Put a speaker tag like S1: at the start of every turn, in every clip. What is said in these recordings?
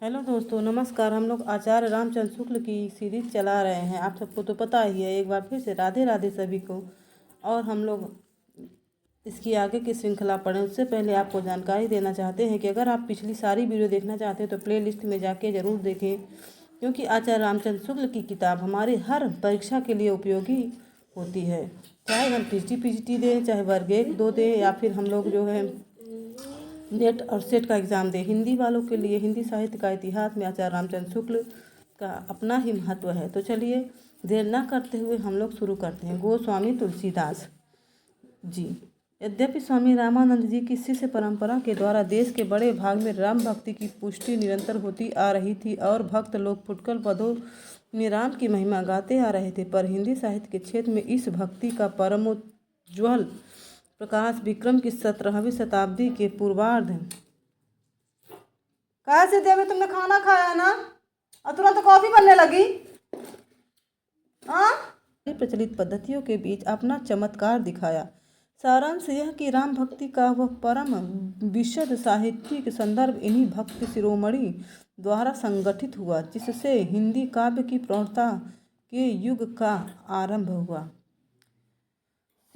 S1: Hello दोस्तों, नमस्कार। हम लोग आचार्य रामचंद्र शुक्ल की सीरीज चला रहे हैं। आप सबको तो पता ही है। एक बार फिर से राधे राधे सभी को। और हम लोग इसकी आगे की श्रृंखला पढ़ें उससे पहले आपको जानकारी देना चाहते हैं कि अगर आप पिछली सारी वीडियो देखना चाहते हैं तो प्लेलिस्ट में जाके ज़रूर देखें, क्योंकि आचार्य रामचंद्र शुक्ल की किताब हमारे हर परीक्षा के लिए उपयोगी होती है। चाहे हम पीजीटी दें, चाहे वर्ग 1-2 दें, या फिर हम लोग जो है नेट और सेट का एग्ज़ाम दे। हिंदी वालों के लिए हिंदी साहित्य का इतिहास में आचार्य रामचंद्र शुक्ल का अपना ही महत्व है। तो चलिए देर न करते हुए हम लोग शुरू करते हैं। गोस्वामी तुलसीदास जी। यद्यपि स्वामी रामानंद जी की शिष्य परंपरा के द्वारा देश के बड़े भाग में राम भक्ति की पुष्टि निरंतर होती आ रही थी और भक्त लोग फुटकल पदों में राम की महिमा गाते आ रहे थे, पर हिंदी साहित्य के क्षेत्र में इस भक्ति का परमोज्ज्वल प्रकाश विक्रम की 17वीं शताब्दी के पूर्वार्ध। कैसे देवे, तुमने खाना खाया ना और तुरंत कॉफी बनने लगी। हाँ, प्रचलित पद्धतियों के बीच अपना चमत्कार दिखाया। सारांश यह कि राम भक्ति का वह परम विशद साहित्यिक संदर्भ इन्हीं भक्त शिरोमणि द्वारा संगठित हुआ, जिससे हिंदी काव्य की प्रौढ़ता के युग का आरंभ हुआ।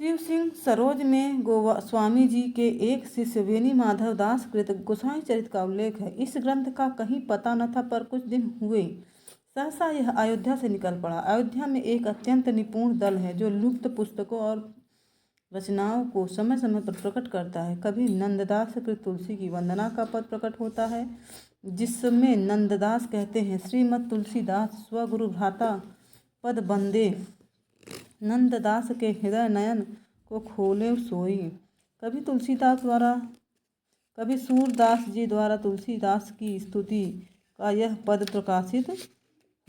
S1: शिव सिंह सरोज में गोस्वामी जी के एक शिष्य वेणी माधव दास कृत गोसाई चरित का उल्लेख है। इस ग्रंथ का कहीं पता न था, पर कुछ दिन हुए सहसा यह अयोध्या से निकल पड़ा। अयोध्या में एक अत्यंत निपुण दल है जो लुप्त पुस्तकों और रचनाओं को समय समय पर प्रकट करता है। कभी नंददास कृत तुलसी की वंदना का पद प्रकट होता है, जिसमें नंददास कहते हैं, श्रीमद तुलसीदास स्वगुरु भ्राता पद बंदे नंददास के हृदय नयन को खोले सोई। कभी तुलसीदास द्वारा, कभी सूरदास जी द्वारा तुलसीदास की स्तुति का यह पद प्रकाशित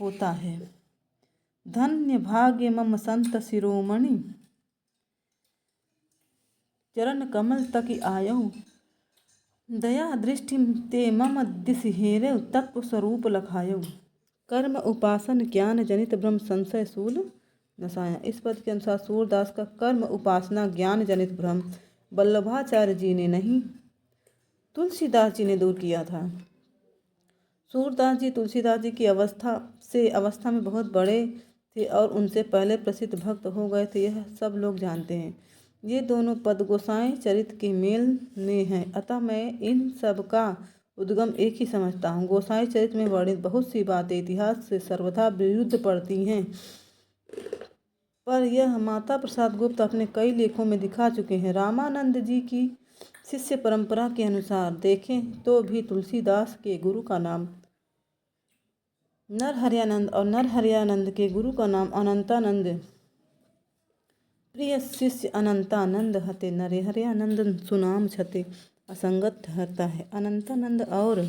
S1: होता है। धन्य भाग्य मम संत शिरोमणि चरण कमल तक आयऊ, दया दृष्टि ते मम दिस हेरऊ तत्व स्वरूप लखायऊ। कर्म उपासन ज्ञान जनित ब्रह्म संशय शूल नसाया। इस पद के अनुसार सूरदास का कर्म उपासना ज्ञान जनित भ्रम वल्लभाचार्य जी ने नहीं, तुलसीदास जी ने दूर किया था। सूरदास जी तुलसीदास जी की अवस्था में बहुत बड़े थे और उनसे पहले प्रसिद्ध भक्त हो गए थे, यह सब लोग जानते हैं। ये दोनों पद गोसाई चरित के मेल में हैं, अतः मैं इन सब का उद्गम एक ही समझता हूँ। गोसाई चरित में वर्णित बहुत सी बातें इतिहास से सर्वथा विरुद्ध पड़ती हैं, पर यह माता प्रसाद गुप्त अपने कई लेखों में दिखा चुके हैं। रामानंद जी की शिष्य परंपरा के अनुसार देखें तो भी तुलसीदास के गुरु का नाम नरहरियानंद और नरहरियानंद के गुरु का नाम अनंतानंद। प्रिय शिष्य अनंतानंद हते नरहरियानंद सुनाम छते असंगत ठहरता है। अनंतानंद और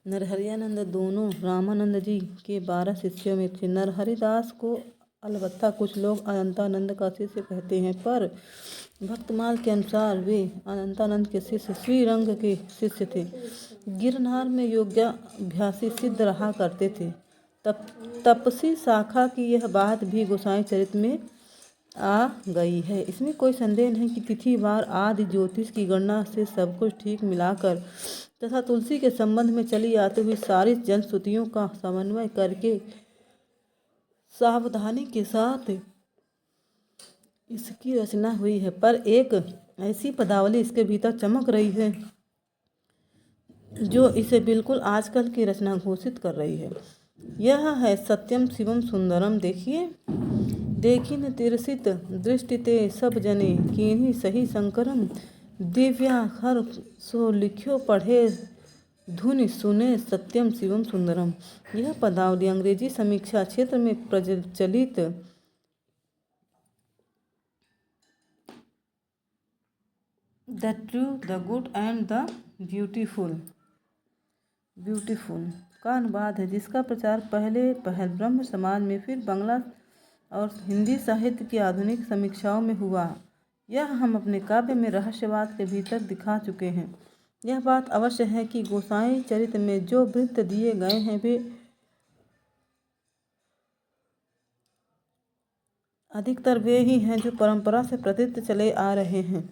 S1: नरहरियानंद दोनों रामानंद जी के 12 शिष्यों में थे। नरहरिदास को अलबत्ता कुछ लोग अनंतानंद का शिष्य कहते हैं, पर भक्तमाल के अनुसार वे अनंतानंद के शिष्य श्रीरंग के शिष्य थे। गिरनार में योगाभ्यासी सिद्ध रहा करते थे। तपसी शाखा की यह बात भी गोसाई चरित में आ गई है। इसमें कोई संदेह नहीं कि तिथि वार आदि ज्योतिष की गणना से सब कुछ ठीक मिलाकर तथा तुलसी के संबंध में चली आती हुई सारी जनश्रुतियों का समन्वय करके सावधानी के साथ इसकी रचना हुई है। पर एक ऐसी पदावली इसके भीतर चमक रही है जो इसे बिल्कुल आजकल की रचना घोषित कर रही है। यह है सत्यम शिवम सुंदरम। देखिन तिरसित दृष्टि ते सब जने कीन्ही सही शंकरम, दिव्याखर सो लिख्यो पढ़े धुनि सुने सत्यम शिवम सुंदरम। यह पदावली अंग्रेजी समीक्षा क्षेत्र में प्रचलित the true, the good and the beautiful का अनुवाद है, जिसका प्रचार पहल ब्रह्म समाज में, फिर बांग्ला और हिंदी साहित्य की आधुनिक समीक्षाओं में हुआ। यह हम अपने काव्य में रहस्यवाद के भीतर दिखा चुके हैं। यह बात अवश्य है कि गोसाई चरित में जो वृत्त दिए गए हैं वे अधिकतर वे ही हैं जो परंपरा से प्रतित चले आ रहे हैं।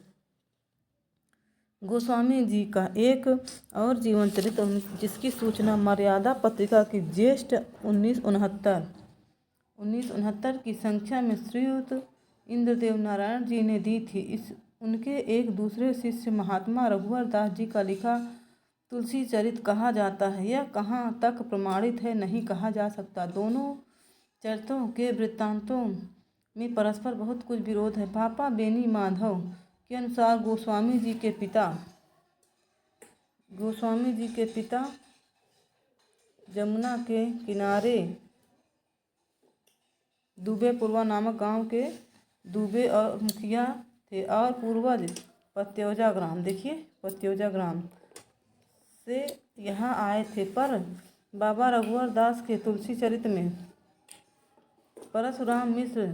S1: गोस्वामी जी का एक और जीवन चरित्र जिसकी सूचना मर्यादा पत्रिका की ज्येष्ठ 1969 की संख्या में श्रीयुत इंद्रदेव नारायण जी ने दी थी। इस उनके एक दूसरे शिष्य महात्मा रघुवर दास जी का लिखा तुलसी चरित कहा जाता है। यह कहाँ तक प्रमाणित है नहीं कहा जा सकता। दोनों चरित्रों के वृत्तांतों में परस्पर बहुत कुछ विरोध है। पापा बेनी माधव के अनुसार गोस्वामी जी के पिता जमुना के किनारे दुबेपुरवा नामक गांव के दुबे और मुखिया थे और पूर्वज पत्यौजा ग्राम, देखिए पत्यौजा ग्राम से यहाँ आए थे। पर बाबा रघुवर दास के तुलसी चरित्र में परशुराम मिश्र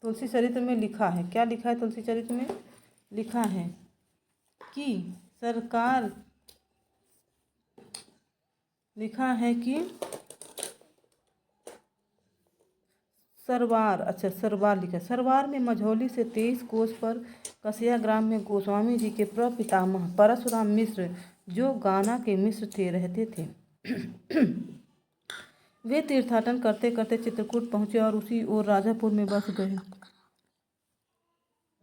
S1: तुलसी चरित्र में लिखा है, क्या लिखा है? तुलसी चरित्र में लिखा है कि सरवार लिखा। सरवार में मझौली से 23 कोस पर कसिया ग्राम में गोस्वामी जी के प्रपितामह परशुराम मिश्र, जो गाना के मिश्र थे, रहते थे। वे तीर्थाटन करते करते चित्रकूट पहुँचे और उसी ओर राजापुर में बस गए।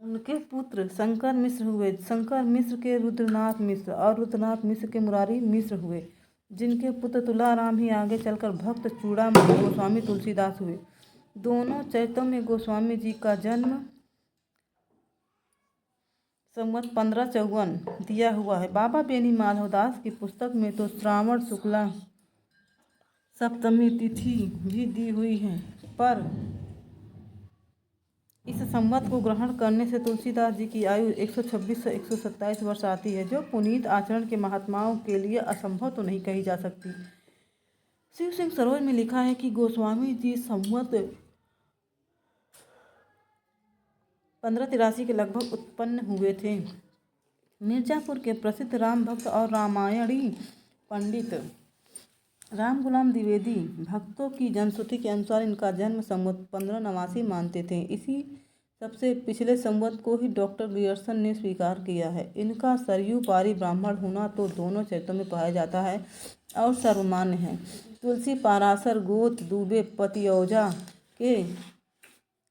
S1: उनके पुत्र शंकर मिश्र हुए। शंकर मिश्र के रुद्रनाथ मिश्र और रुद्रनाथ मिश्र के मुरारी मिश्र हुए, जिनके पुत्र तुलाराम ही आगे चलकर भक्त चूड़ामणि गोस्वामी तुलसीदास हुए। दोनों चरित्रों में गोस्वामी जी का जन्म संवत 1554 दिया हुआ है। बाबा बेनी माधव दास की पुस्तक में तो श्रावण शुक्ला सप्तमी तिथि भी दी हुई है, पर इस संवत को ग्रहण करने से तुलसीदास जी की आयु 126 से 127 वर्ष आती है, जो पुनीत आचरण के महात्माओं के लिए असंभव तो नहीं कही जा सकती। शिव सिंह सरोज में लिखा है कि गोस्वामी जी संवत 1583 के लगभग उत्पन्न हुए थे। मिर्जापुर के प्रसिद्ध राम भक्त और रामायणी पंडित राम गुलाम द्विवेदी भक्तों की जनश्रुति के अनुसार इनका जन्म संवत 1589 मानते थे। इसी सबसे पिछले संवत को ही डॉक्टर ग्रियर्सन ने स्वीकार किया है। इनका सरयू पारी ब्राह्मण होना तो दोनों चरित्रों में पाया जाता है और सर्वमान्य है। तुलसी पाराशर गोत दुबे पतियौजा के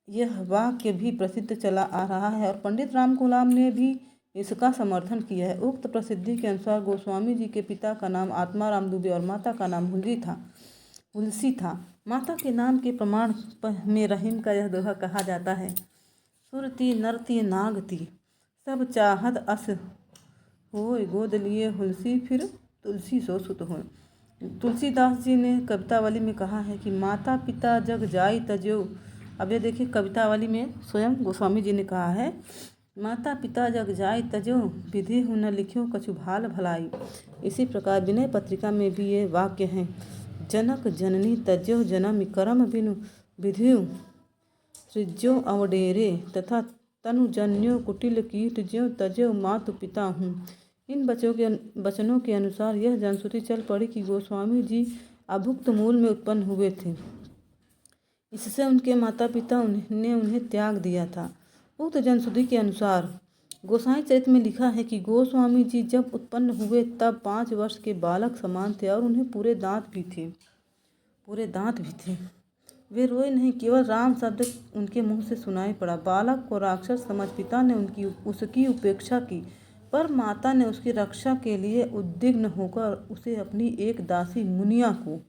S1: यह वाक्य भी प्रसिद्ध चला आ रहा है और पंडित राम गुलाम ने भी इसका समर्थन किया है। उक्त प्रसिद्धि के अनुसार गोस्वामी जी के पिता का नाम आत्माराम दुबे और माता का नाम हुलसी था। माता के नाम के प्रमाण में रहीम का यह दोहा कहा जाता है, सुरती नरती नागती सब चाहत अस होय, गोद लिए हुलसी फिर तुलसी सो सुत होय। तुलसीदास जी ने कवितावली में कहा है कि माता पिता जग जाई तजो। अब ये देखिए कवितावली में स्वयं गोस्वामी जी ने कहा है, माता पिता जग जाय तजो विधि हूँ न लिख्यो कछु भाल भलाई। इसी प्रकार विनय पत्रिका में भी ये वाक्य हैं, जनक जननी तज्यो जन्म कर्म बिनु विधियो सृज्यो अवडेरे तथा तनुजन्यो कुटिल कीट ज्यो तज्यो मातु पिता हूँ। इन वचनों के अनुसार यह जनश्रुति चल पड़ी कि गोस्वामी जी अभुक्त मूल में उत्पन्न हुए थे, इससे उनके माता पिता ने उन्हें त्याग दिया था। उक्त जनश्रुति के अनुसार गोसाई चरित्र में लिखा है कि गोस्वामी जी जब उत्पन्न हुए तब 5 वर्ष के बालक समान थे और उन्हें पूरे दांत भी थे। वे रोए नहीं, केवल राम शब्द उनके मुंह से सुनाई पड़ा। बालक को राक्षस समझ पिता ने उसकी उपेक्षा की, पर माता ने उसकी रक्षा के लिए उद्विग्न होकर उसे अपनी एक दासी मुनिया को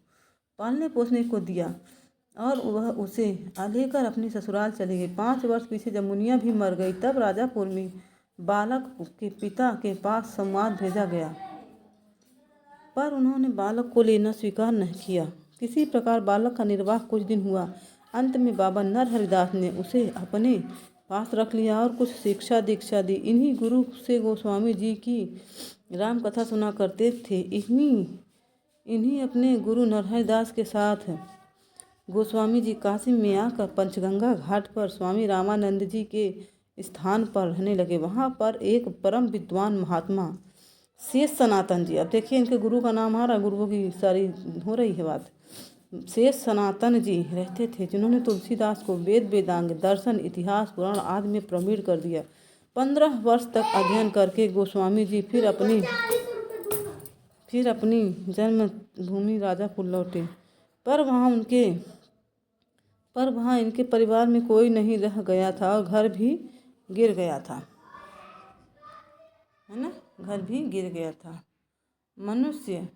S1: पालने पोसने को दिया और वह उसे लेकर अपने ससुराल चले गए। 5 वर्ष पीछे जब मुनिया भी मर गई तब राजापुर में बालक के पिता के पास संवाद भेजा गया, पर उन्होंने बालक को लेना स्वीकार नहीं किया। किसी प्रकार बालक का निर्वाह कुछ दिन हुआ। अंत में बाबा नरहरिदास ने उसे अपने पास रख लिया और कुछ शिक्षा दीक्षा दी। इन्हीं गुरु से गोस्वामी जी की राम कथा सुना करते थे। इन्हीं अपने गुरु नरहरिदास के साथ गोस्वामी जी काशी में आकर पंचगंगा घाट पर स्वामी रामानंद जी के स्थान पर रहने लगे। वहाँ पर एक परम विद्वान महात्मा शेष सनातन जी, अब देखिए इनके गुरु का नाम आ रहा, गुरुओं की सारी हो रही है बात, शेष सनातन जी रहते थे, जिन्होंने तुलसीदास को वेद वेदांग दर्शन इतिहास पुराण आदि में प्रवीण कर दिया। 15 वर्ष तक अध्ययन करके गोस्वामी जी फिर अपनी जन्मभूमि राजापुर लौटे। पर वहाँ इनके परिवार में कोई नहीं रह गया था और घर भी गिर गया था, है ना, घर भी गिर गया था। मनुष्य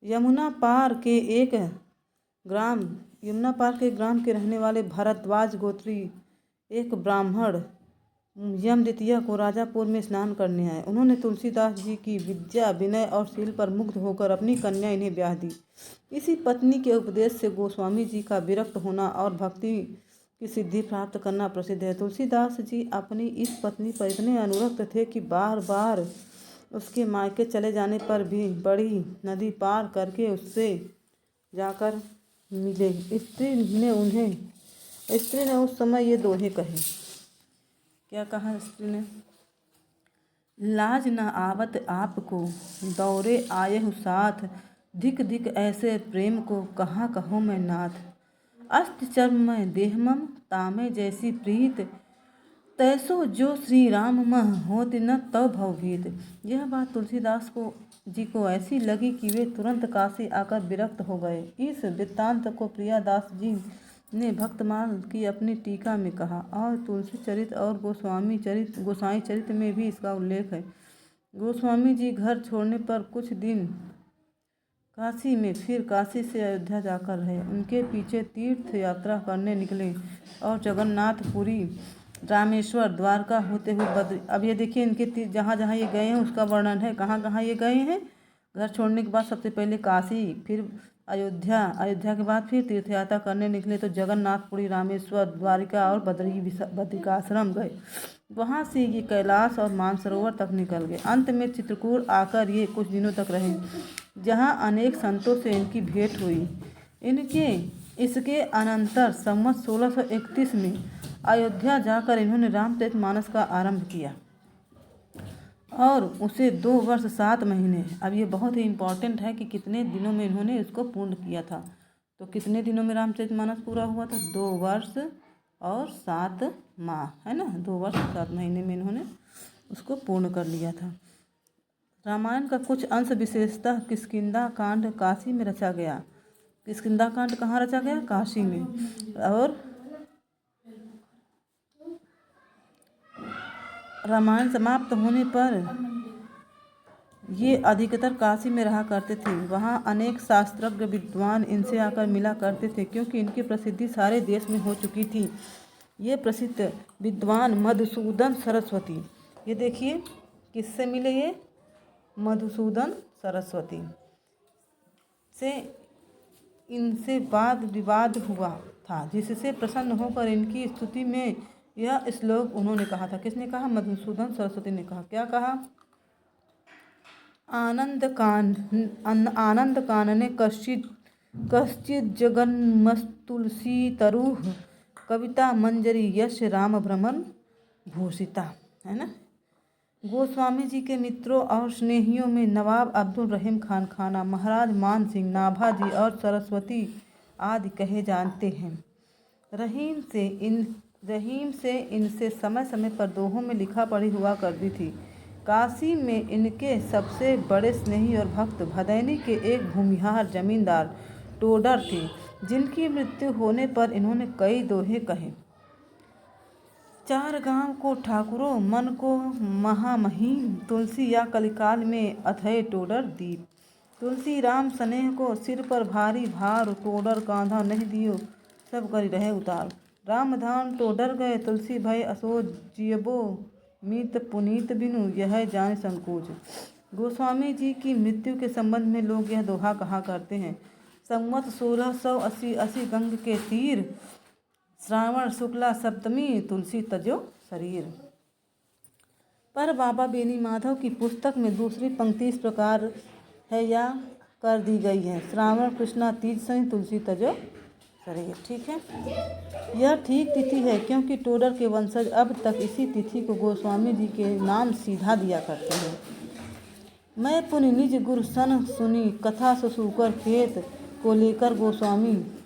S1: यमुना पार के ग्राम के रहने वाले भारद्वाज गोत्री एक ब्राह्मण यमद्वितीय को राजापुर में स्नान करने आए। उन्होंने तुलसीदास जी की विद्या, विनय और शील पर मुग्ध होकर अपनी कन्या इन्हें ब्याह दी। इसी पत्नी के उपदेश से गोस्वामी जी का विरक्त होना और भक्ति की सिद्धि प्राप्त करना प्रसिद्ध है। तुलसीदास जी अपनी इस पत्नी पर इतने अनुरक्त थे कि बार बार उसके मायके चले जाने पर भी बड़ी नदी पार करके उससे जाकर मिले। स्त्री ने उस समय ये दोहे कहे। क्या कहा स्त्री ने? लाज न आवत आपको दौरे आयहु साथ, धिक धिक ऐसे प्रेम को कहाँ कहूँ मैं नाथ। अस्त चर्म में देहमम तामे जैसी प्रीत, तैसो जो श्री राम मह होत न तव भवभीत। यह बात तुलसीदास जी को ऐसी लगी कि वे तुरंत काशी आकर विरक्त हो गए। इस वृत्तांत को प्रियादास जी ने भक्तमाल की अपनी टीका में कहा और तुलसी चरित और गोसाई चरित में भी इसका उल्लेख है। गोस्वामी जी घर छोड़ने पर कुछ दिन काशी में, फिर काशी से अयोध्या जाकर रहे। उनके पीछे तीर्थ यात्रा करने निकले और जगन्नाथपुरी, रामेश्वर, द्वारका होते हुए अब ये देखिए इनके जहाँ जहाँ ये गए हैं उसका वर्णन है। कहाँ कहाँ ये गए हैं? घर छोड़ने के बाद सबसे पहले काशी, फिर अयोध्या के बाद फिर तीर्थ यात्रा करने निकले तो जगन्नाथपुरी, रामेश्वर, द्वारिका और बद्रिकाश्रम गए। वहाँ से ये कैलाश और मानसरोवर तक निकल गए। अंत में चित्रकूट आकर ये कुछ दिनों तक रहे, जहाँ अनेक संतों से इनकी भेंट हुई। इसके अनंतर संवत 1631 में अयोध्या जाकर इन्होंने रामचरितमानस का आरंभ किया और उसे 2 वर्ष 7 महीने, अब ये बहुत ही इम्पोर्टेंट है कि कितने दिनों में इन्होंने इसको पूर्ण किया था। तो कितने दिनों में रामचरितमानस पूरा हुआ था? 2 वर्ष और 7 माह, है ना, 2 वर्ष 7 महीने में इन्होंने उसको पूर्ण कर लिया था। रामायण का कुछ अंश विशेषतः किष्किंधा कांड काशी में रचा गया। किष्किंधा कांड कहाँ रचा गया? काशी में। और रामायण समाप्त होने पर ये अधिकतर काशी में रहा करते थे। वहाँ अनेक शास्त्रज्ञ विद्वान इनसे आकर मिला करते थे, क्योंकि इनकी प्रसिद्धि सारे देश में हो चुकी थी। ये प्रसिद्ध विद्वान मधुसूदन सरस्वती, ये देखिए किससे मिले? ये मधुसूदन सरस्वती से इनसे वाद विवाद हुआ था, जिससे प्रसन्न होकर इनकी स्तुति में यह श्लोक उन्होंने कहा था। किसने कहा? मधुसूदन सरस्वती ने कहा। क्या कहा? आनंद कानने कश्चित जगन्मस्तुलसी तरुः, कविता मंजरी यश राम भ्रमण भूषिता, है ना। गोस्वामी जी के मित्रों और स्नेहियों में नवाब अब्दुल रहीम खान खाना, महाराज मान सिंह, नाभाजी और सरस्वती आदि कहे जाते हैं। रहीम से इनसे समय समय पर दोहों में लिखा पढ़ी हुआ करती थी। काशी में इनके सबसे बड़े स्नेही और भक्त भदैनी के एक भूमिहार जमींदार टोडर थे, जिनकी मृत्यु होने पर इन्होंने कई दोहे कहे। 4 गांव को ठाकुरों, मन को महामहिम, तुलसी या कलिकाल में अथय टोडर दीप। तुलसी राम स्नेह को सिर पर भारी भार, टोडर कांधा नहीं दियो सब करी रहे उतार। राम धाम टोडर गए, तुलसी भय असोज, जियबो मीत पुनीत बिनु यह जाने संकोच। गोस्वामी जी की मृत्यु के संबंध में लोग यह दोहा कहा करते हैं। संवत 1680 गंग के तीर, श्रावण शुक्ला सप्तमी, तुलसी तजो शरीर। पर बाबा बेनी माधव की पुस्तक में दूसरी पंक्ति इस प्रकार है या कर दी गई है, श्रावण कृष्णा तीज सही, तुलसी तजो शरीर। ठीक है, यह ठीक तिथि है, क्योंकि टोडर के वंशज अब तक इसी तिथि को गोस्वामी जी के नाम सीधा दिया करते हैं। मैं पुनि निज गुरु सन सुनी, कथा सुसूकर खेत को लेकर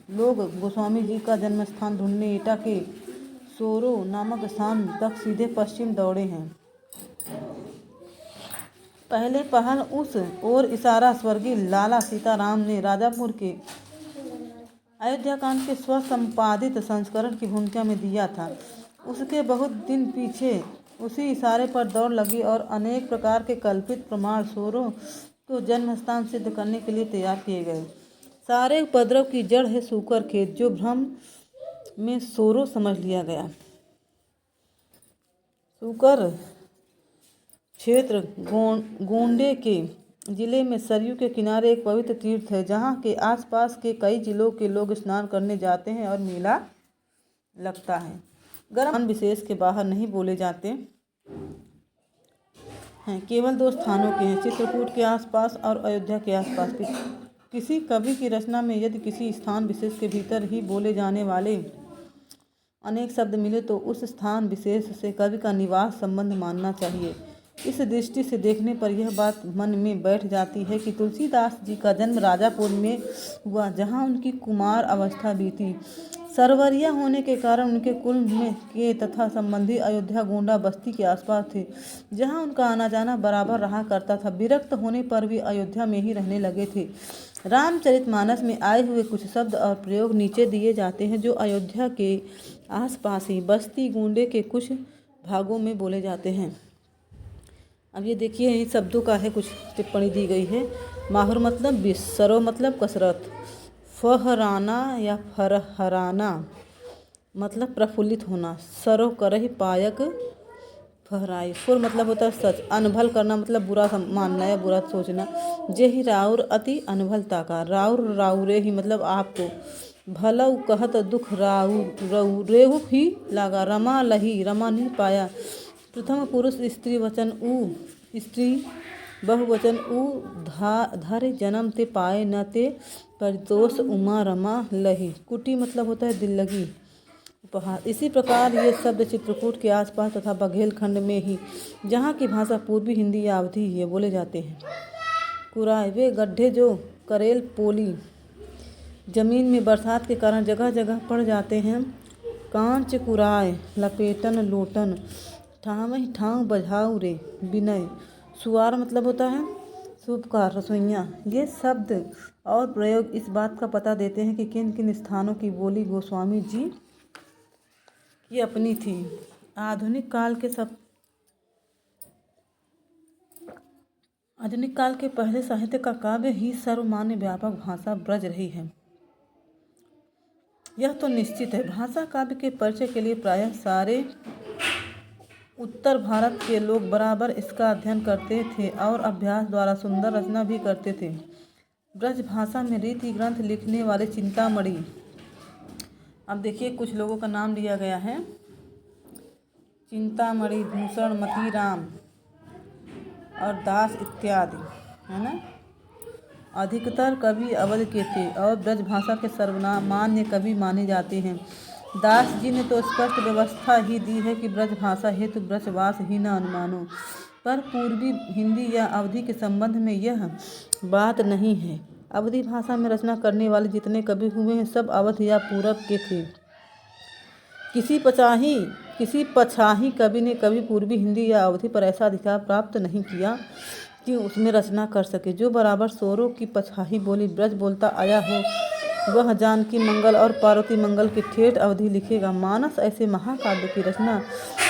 S1: लोग गोस्वामी जी का जन्म स्थान ढूंढने एटा के सोरो नामक स्थान तक सीधे पश्चिम दौड़े हैं। पहले पहल उस ओर इशारा स्वर्गीय लाला सीताराम ने राजापुर के अयोध्याकांड के स्वसंपादित संस्करण की भूमिका में दिया था। उसके बहुत दिन पीछे उसी इशारे पर दौड़ लगी और अनेक प्रकार के कल्पित प्रमाण सोरो को जन्म स्थान सिद्ध करने के लिए तैयार किए गए। सारे उपद्रव की जड़ है सूकर खेत, जो भ्रम में सोरो समझ लिया गया। सूकर क्षेत्र गोंडे के जिले में सरयू के किनारे एक पवित्र तीर्थ है, जहाँ के आसपास के कई जिलों के लोग स्नान करने जाते हैं और मेला लगता है। गर्म विशेष के बाहर नहीं बोले जाते हैं, केवल 2 स्थानों के हैं, चित्रकूट के आसपास और अयोध्या के आसपास। किसी कवि की रचना में यदि किसी स्थान विशेष के भीतर ही बोले जाने वाले अनेक शब्द मिले तो उस स्थान विशेष से कवि का निवास संबंध मानना चाहिए। इस दृष्टि से देखने पर यह बात मन में बैठ जाती है कि तुलसीदास जी का जन्म राजापुर में हुआ, जहाँ उनकी कुमार अवस्था बीती। सरवरिया होने के कारण उनके कुल में के तथा संबंधी अयोध्या गोंडा बस्ती के आसपास थे, जहाँ उनका आना जाना बराबर रहा करता था। विरक्त होने पर भी अयोध्या में ही रहने लगे थे। रामचरितमानस में आए हुए कुछ शब्द और प्रयोग नीचे दिए जाते हैं, जो अयोध्या के आसपास ही बस्ती गोंडे के कुछ भागों में बोले जाते हैं। अब ये देखिए, इन शब्दों का है कुछ टिप्पणी दी गई है। माहुर मतलब विष, सरो मतलब कसरत, फहराना या फरहराना मतलब प्रफुल्लित होना, सरो करहि पायक फहराई। फुर मतलब होता है सच, अनभल करना मतलब बुरा मानना या बुरा सोचना। जेहि राउर अति अनभल ताका, राउर राउरे ही मतलब आपको, भलऊ कहत दुख राउ रेहु ही लागा, रमा लही रमा नहीं पाया। प्रथम पुरुष स्त्री वचन उ, स्त्री बहुवचन उ, धर जन्म ते पाए न ते परितोष उमा रमा लही। कुटी मतलब होता है दिल लगी, उपहार। इसी प्रकार ये शब्द चित्रकूट के आसपास तथा बघेलखंड में ही, जहाँ की भाषा पूर्वी हिंदी या अवधी ही है, बोले जाते हैं। कुराय वे गड्ढे जो करेल पोली जमीन में बरसात के कारण जगह जगह पड़ जाते हैं। कांच कुराय लपेटन लोटन, ठावहि ठाव बझाऊ रे विनय। सुवार मतलब होता है शुभकार, रसोइयाँ। ये शब्द और प्रयोग इस बात का पता देते हैं कि किन किन स्थानों की बोली गोस्वामी जी की अपनी थी। आधुनिक काल के पहले साहित्य का काव्य ही सर्वमान्य व्यापक भाषा ब्रज रही है, यह तो निश्चित है। भाषा काव्य के परिचय के लिए प्रायः सारे उत्तर भारत के लोग बराबर इसका अध्ययन करते थे और अभ्यास द्वारा सुंदर रचना भी करते थे। ब्रज भाषा में रीति ग्रंथ लिखने वाले चिंतामणि, अब देखिए कुछ लोगों का नाम लिया गया है, चिंतामणि, भूषण, मतीराम और दास इत्यादि, है ना। अधिकतर कवि अवध के थे और ब्रज भाषा के सर्वमान्य कवि माने जाते हैं। दास जी ने तो स्पष्ट व्यवस्था ही दी है कि ब्रज भाषा हेतु ब्रजवास ही न अनुमानो, पर पूर्वी हिंदी या अवधि के संबंध में यह बात नहीं है। अवधी भाषा में रचना करने वाले जितने कवि हुए हैं सब अवध या पूरब के थे। किसी पछाही कवि ने कभी पूर्वी हिंदी या अवधि पर ऐसा अधिकार प्राप्त नहीं किया कि उसमें रचना कर सके जो बराबर सोरो की पछाही बोली ब्रज बोलता आया हो। वह जानकी मंगल और पार्वती मंगल के ठेठ अवधि लिखेगा। मानस ऐसे महाकाव्य की रचना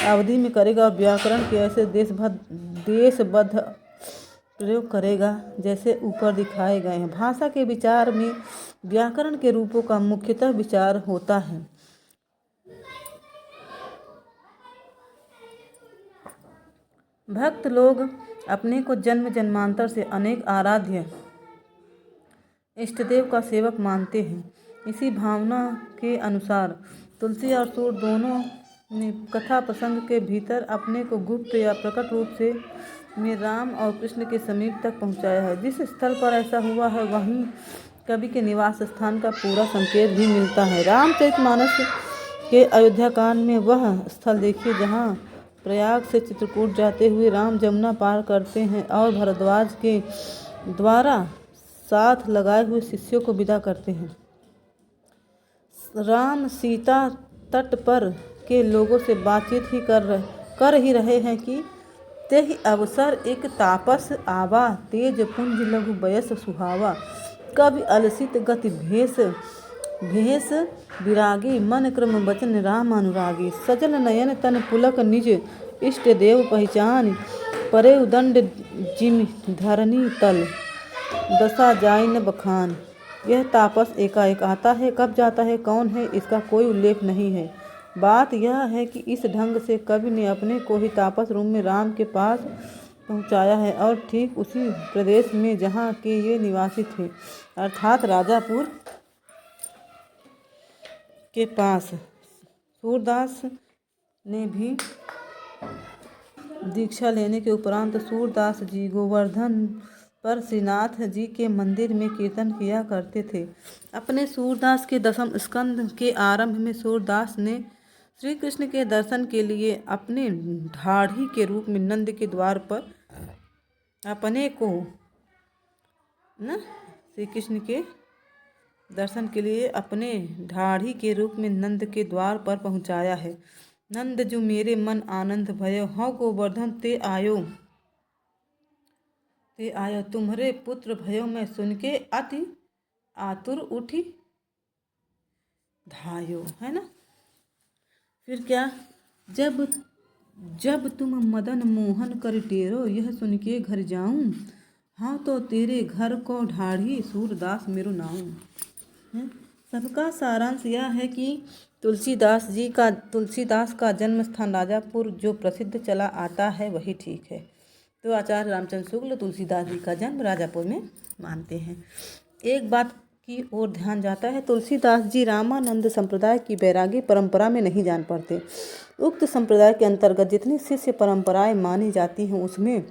S1: अवधि में करेगा और व्याकरण के ऐसे देशबद्ध प्रयोग करेगा जैसे ऊपर दिखाए गए हैं। भाषा के विचार में व्याकरण के रूपों का मुख्यतः विचार होता है। भक्त लोग अपने को जन्म जन्मांतर से अनेक आराध्य इष्टदेव का सेवक मानते हैं। इसी भावना के अनुसार तुलसी और सूर दोनों ने कथा प्रसंग के भीतर अपने को गुप्त या प्रकट रूप से में राम और कृष्ण के समीप तक पहुंचाया है। जिस स्थल पर ऐसा हुआ है वहीं कवि के निवास स्थान का पूरा संकेत भी मिलता है। रामचरितमानस के अयोध्याकांड में वह स्थल देखिए जहाँ प्रयाग से चित्रकूट जाते हुए राम जमुना पार करते हैं और भरद्वाज के द्वारा साथ लगाए हुए शिष्यों को विदा करते हैं। राम सीता तट पर के लोगों से बातचीत ही कर ही रहे हैं कि तेहि अवसर एक तापस आवा, तेज पुंज लघु बयस सुहावा। कवि अलसित गति भेष भेष विरागी, मन क्रम वचन राम अनुरागी। सजल नयन तन पुलक निज इष्ट देव पहचान, परे उदंड जिम धरनी तल, दशा जाय न बखान। यह तापस एकाएक आता है, कब जाता है, कौन है, इसका कोई उल्लेख नहीं है। बात यह है कि इस ढंग से कवि ने अपने को ही तापस रूप में राम के पास पहुंचाया है, और ठीक उसी प्रदेश में जहाँ के ये निवासी थे, अर्थात राजापुर के पास। सूरदास ने भी दीक्षा लेने के उपरांत सूरदास जी गोवर्धन पर श्रीनाथ जी के मंदिर में कीर्तन किया करते थे। अपने सूरदास के 10वें स्कंद के आरंभ में सूरदास ने श्री कृष्ण के दर्शन के लिए अपने ढाढ़ी के रूप में नंद के द्वार पर अपने को श्री कृष्ण के दर्शन के लिए अपने ढाढ़ी के रूप में नंद के द्वार पर पहुंचाया है। नंद जो मेरे मन आनंद भयो, हौ गोवर्धन ते आयो तुम्हारे पुत्र भयो, मैं सुन के अति आतुर उठी धायो, है ना। फिर क्या, जब तुम मदन मोहन कर टेरो, यह सुन के घर जाऊं, हाँ तो तेरे घर को ढाढ़ी सूरदास मेरो नाऊं। सबका सारांश यह है कि तुलसीदास का जन्म स्थान राजापुर जो प्रसिद्ध चला आता है वही ठीक है। तो आचार्य रामचंद्र शुक्ल तुलसीदास जी का जन्म राजापुर में मानते हैं। एक बात की ओर ध्यान जाता है, तुलसीदास जी रामानंद संप्रदाय की बैरागी परंपरा में नहीं जान पड़ते। उक्त संप्रदाय के अंतर्गत जितनी शिष्य परंपराएं मानी जाती हैं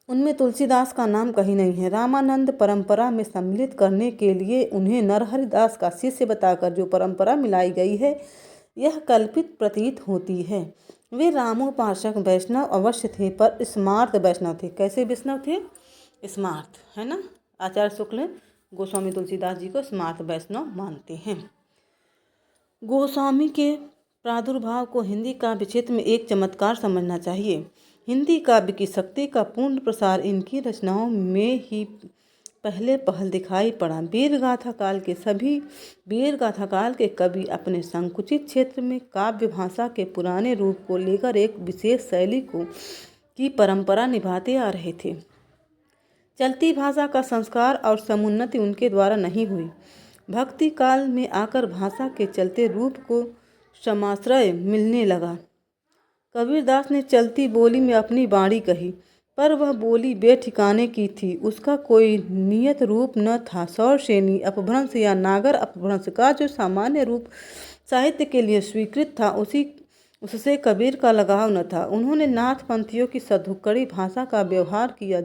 S1: उनमें तुलसीदास का नाम कहीं नहीं है। रामानंद परंपरा में सम्मिलित करने के लिए उन्हें नरहरिदास का शिष्य बताकर जो परंपरा मिलाई गई है यह कल्पित प्रतीत होती है। वे रामोपासक वैष्णव अवश्य थे, पर स्मार्त वैष्णव थे। कैसे वैष्णव थे? स्मार्त, है ना। आचार्य शुक्ल गोस्वामी तुलसीदास जी को स्मार्त वैष्णव मानते हैं। गोस्वामी के प्रादुर्भाव को हिंदी काव्य क्षेत्र में एक चमत्कार समझना चाहिए। हिंदी काव्य की शक्ति का पूर्ण प्रसार इनकी रचनाओं में ही पहले पहल दिखाई पड़ा। वीरगाथा काल के कवि अपने संकुचित क्षेत्र में काव्य भाषा के पुराने रूप को लेकर एक विशेष शैली की परंपरा निभाते आ रहे थे। चलती भाषा का संस्कार और समुन्नति उनके द्वारा नहीं हुई। भक्ति काल में आकर भाषा के चलते रूप को समाश्रय मिलने लगा। कबीरदास ने चलती बोली में अपनी वाणी कही, पर वह बोली बेठिकाने की थी। उसका कोई नियत रूप न था। सौरसेनी अपभ्रंश या नागर अपभ्रंश का जो सामान्य रूप साहित्य के लिए स्वीकृत था उससे कबीर का लगाव न था। उन्होंने नाथपंथियों की सधुक्कड़ी भाषा का व्यवहार किया,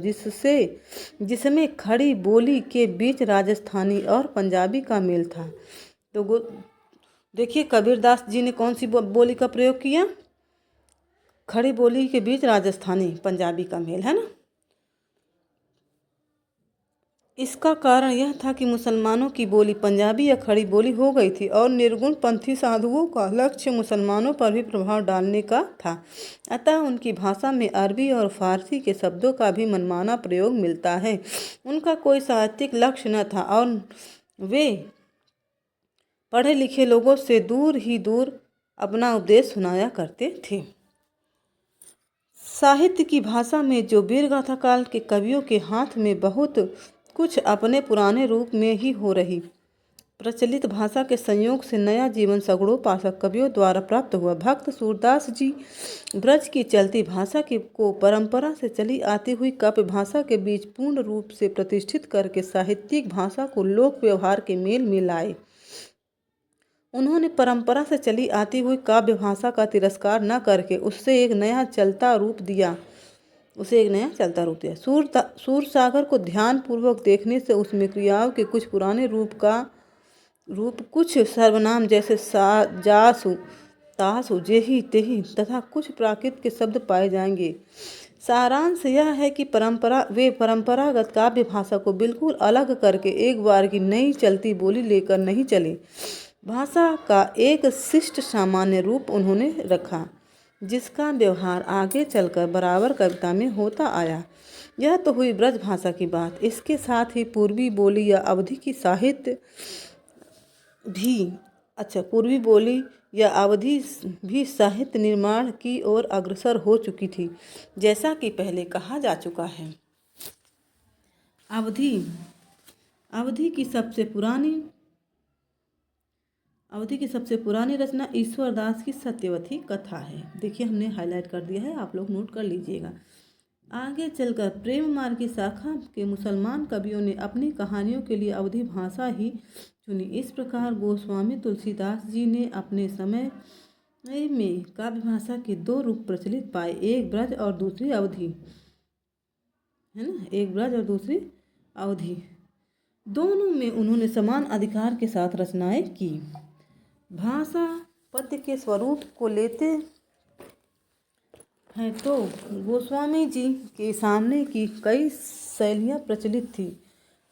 S1: जिसमें खड़ी बोली के बीच राजस्थानी और पंजाबी का मेल था। तो देखिए कबीरदास जी ने कौन सी बोली का प्रयोग किया? खड़ी बोली के बीच राजस्थानी पंजाबी का मेल, है ना। इसका कारण यह था कि मुसलमानों की बोली पंजाबी या खड़ी बोली हो गई थी और निर्गुण पंथी साधुओं का लक्ष्य मुसलमानों पर भी प्रभाव डालने का था। अतः उनकी भाषा में अरबी और फारसी के शब्दों का भी मनमाना प्रयोग मिलता है। उनका कोई साहित्यिक लक्ष्य न था और वे पढ़े लिखे लोगों से दूर अपना उपदेश सुनाया करते थे। साहित्य की भाषा में जो वीरगाथा काल के कवियों के हाथ में बहुत कुछ अपने पुराने रूप में ही हो रही प्रचलित भाषा के संयोग से नया जीवन सगड़ों पाठक कवियों द्वारा प्राप्त हुआ। भक्त सूरदास जी ब्रज की चलती भाषा को परंपरा से चली आती हुई काव्य भाषा के बीच पूर्ण रूप से प्रतिष्ठित करके साहित्यिक भाषा को लोक व्यवहार के मेल में लाए। उन्होंने परंपरा से चली आती हुई काव्य भाषा का तिरस्कार न करके उससे एक नया चलता रूप दिया। सूर सागर को ध्यान पूर्वक देखने से उसमें क्रियाओं के कुछ पुराने रूप कुछ सर्वनाम जैसे जासु तासु जेही तेही तथा कुछ प्राकृत के शब्द पाए जाएंगे। सारांश यह है कि वे परंपरागत काव्य भाषा को बिल्कुल अलग करके एक बार की नई चलती बोली लेकर नहीं चले, भाषा का एक शिष्ट सामान्य रूप उन्होंने रखा, जिसका व्यवहार आगे चलकर बराबर कविता में होता आया। यह तो हुई ब्रज भाषा की बात। इसके साथ ही पूर्वी बोली या अवधि की साहित्य भी पूर्वी बोली या अवधि भी साहित्य निर्माण की ओर अग्रसर हो चुकी थी। जैसा कि पहले कहा जा चुका है, अवधि की सबसे पुरानी रचना ईश्वर दास की सत्यवती कथा है। देखिए, हमने हाईलाइट कर दिया है, आप लोग नोट कर लीजिएगा। आगे चलकर प्रेम मार्ग की शाखा के मुसलमान कवियों ने अपनी कहानियों के लिए अवधी भाषा ही चुनी। इस प्रकार गोस्वामी तुलसीदास जी ने अपने समय में काव्य भाषा के दो रूप प्रचलित पाए, एक ब्रज और दूसरी अवधि, है ना, एक ब्रज और दूसरी अवधि। दोनों में उन्होंने समान अधिकार के साथ रचनाएं की। भाषा पद्य के स्वरूप को लेते हैं तो गोस्वामी जी के सामने की कई शैलियाँ प्रचलित थी,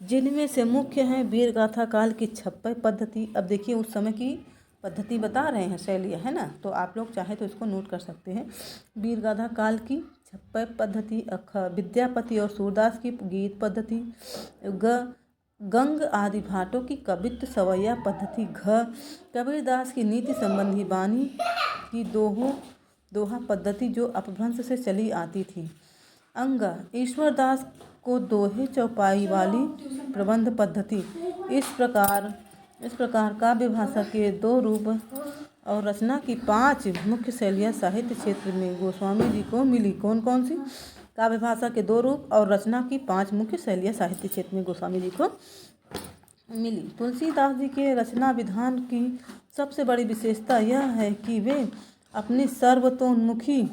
S1: जिनमें से मुख्य है वीर गाथा काल की छप्पय पद्धति। अब देखिए, उस समय की पद्धति बता रहे हैं, शैलियाँ, है ना, तो आप लोग चाहे तो इसको नोट कर सकते हैं। वीर गाथा काल की छप्पय पद्धति, विद्यापति और सूरदास की गीत पद्धति, गंग आदि भाटों की कवित्व सवैया पद्धति, कबीरदास की नीति संबंधी वाणी की दोहा पद्धति जो अपभ्रंश से चली आती थी, ईश्वरदास को दोहे चौपाई वाली प्रबंध पद्धति। इस प्रकार काव्य भाषा के दो रूप और रचना की 5 मुख्य शैलियाँ साहित्य क्षेत्र में गोस्वामी जी को मिली। कौन कौन सी? काव्य भाषा के 2 रूप और रचना की 5 मुख्य शैलियाँ साहित्य क्षेत्र में गोस्वामी जी को मिली। तुलसीदास जी के रचना विधान की सबसे बड़ी विशेषता यह है कि वे अपनी सर्वतोन्मुखी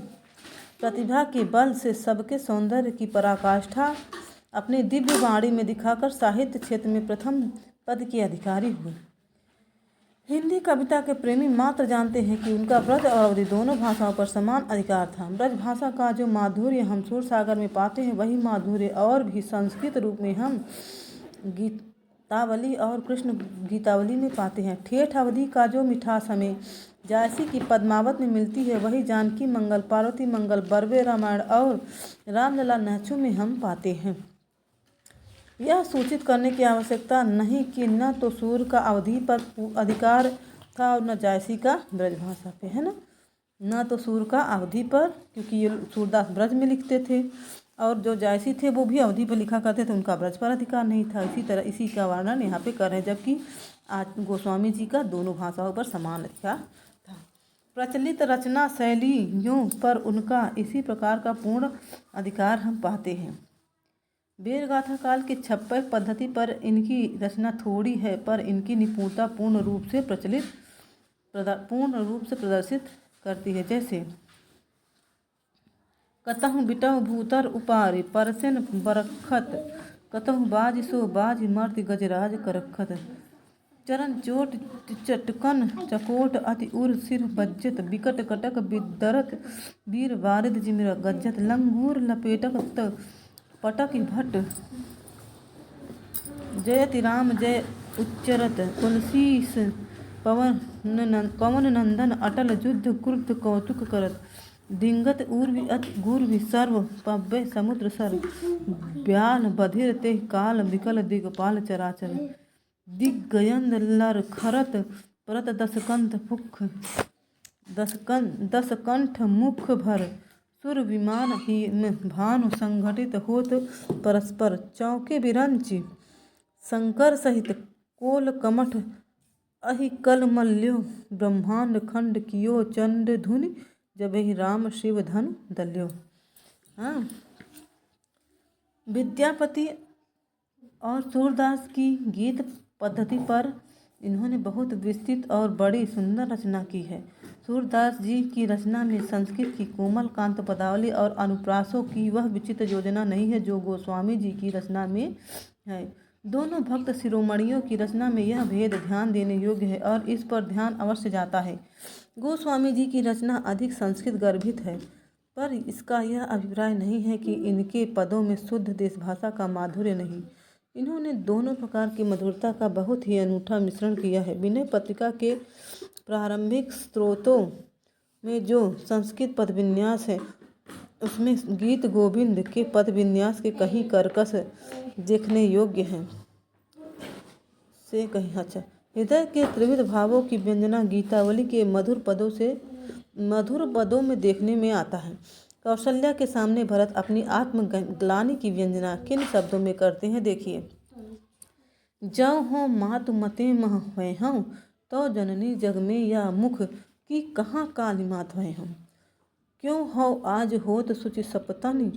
S1: प्रतिभा के बल से सबके सौंदर्य की पराकाष्ठा अपनी दिव्य वाणी में दिखाकर साहित्य क्षेत्र में प्रथम पद के अधिकारी हुए। हिंदी कविता के प्रेमी मात्र जानते हैं कि उनका ब्रज और अवधि दोनों भाषाओं पर समान अधिकार था। ब्रज भाषा का जो माधुर्य हम सूरसागर में पाते हैं, वही माधुर्य और भी संस्कृत रूप में हम गीतावली और कृष्ण गीतावली में पाते हैं। ठेठ अवधि का जो मिठास हमें जायसी की पद्मावत में मिलती है, वही जानकी मंगल, पार्वती मंगल, बरवे रामायण और रामलला नहचू में हम पाते हैं। यह सूचित करने की आवश्यकता नहीं कि न तो सूर का अवधि पर अधिकार था और न जायसी का ब्रज भाषा पे, है ना, न तो सूर का अवधि पर, क्योंकि ये सूरदास ब्रज में लिखते थे और जो जायसी थे वो भी अवधि पर लिखा करते थे, उनका ब्रज पर अधिकार नहीं था। इसी का वर्णन यहाँ पे कर रहे हैं, जबकि आज गोस्वामी जी का दोनों भाषाओं पर समान अधिकार था। प्रचलित रचना शैलियों पर उनका इसी प्रकार का पूर्ण अधिकार हम पाते हैं। वीर गाथा काल की छप्पय पद्धति पर इनकी रचना थोड़ी है, पर इनकी निपुणता पूर्ण रूप से प्रदर्शित करती है। जैसे कतहु बिटहु भूतर उपारि परसेन बरखत, कतहु बाज सो बाज मर्द गजराज करखत, चरण चोट चटकन चकोट अति उर सिर बज्जत, बिकट कटक बिदरत वीर वारिद जिमिर गज्जत, लंगूर लपेटक पटक भट्ट जयति राम जय उच्चरत, तुलसीस पवन नंदन अटल युद्ध क्रुद्ध कौतुक करत, दिंगत उर्वि अति गुर्वि सर्व पव्य समुद्र सर, ब्याल बधिर ते काल विकल दिगपाल चराचर, दिग्गयंद लर खरत परत दसकंठ मुख भर, सुर विमान ही भानु संघटित होत परस्पर, चौके बिरंच शंकर सहित कोल कमठ अहि कल मल्यो, ब्रह्मांड खंड कियो चंड धुनि, जब ही राम शिव धनु दल्यो। हाँ, विद्यापति और सूरदास की गीत पद्धति पर इन्होंने बहुत विस्तृत और बड़ी सुंदर रचना की है। सूरदास जी की रचना में संस्कृत की कोमल कांत पदावली और अनुप्रासों की वह विचित्र योजना नहीं है जो गोस्वामी जी की रचना में है। दोनों भक्त शिरोमणियों की रचना में यह भेद ध्यान देने योग्य है और इस पर ध्यान अवश्य जाता है। गोस्वामी जी की रचना अधिक संस्कृत गर्भित है, पर इसका यह अभिप्राय नहीं है कि इनके पदों में शुद्ध देश भाषा का माधुर्य नहीं। इन्होंने दोनों प्रकार की मधुरता का बहुत ही अनूठा मिश्रण किया है। विनय पत्रिका के प्रारंभिक स्रोतों में जो संस्कृत पदविन्यास है उसमें गीत गोविंद के पदविन्यास के कहीं कर्कश देखने योग्य हैं से कहीं अच्छा। हृदय के त्रिविध भावों की व्यंजना गीतावली के मधुर पदों में देखने में आता है। कौशल्या के सामने भरत अपनी आत्मग्लानि की व्यंजना किन शब्दों में करते हैं देखिए। जौ हो मातु मते मह हुए हूँ तो जननी जग में या मुख की कहाँ काली मात हुए हूँ। क्यों हो आज होत सुचि सपतनि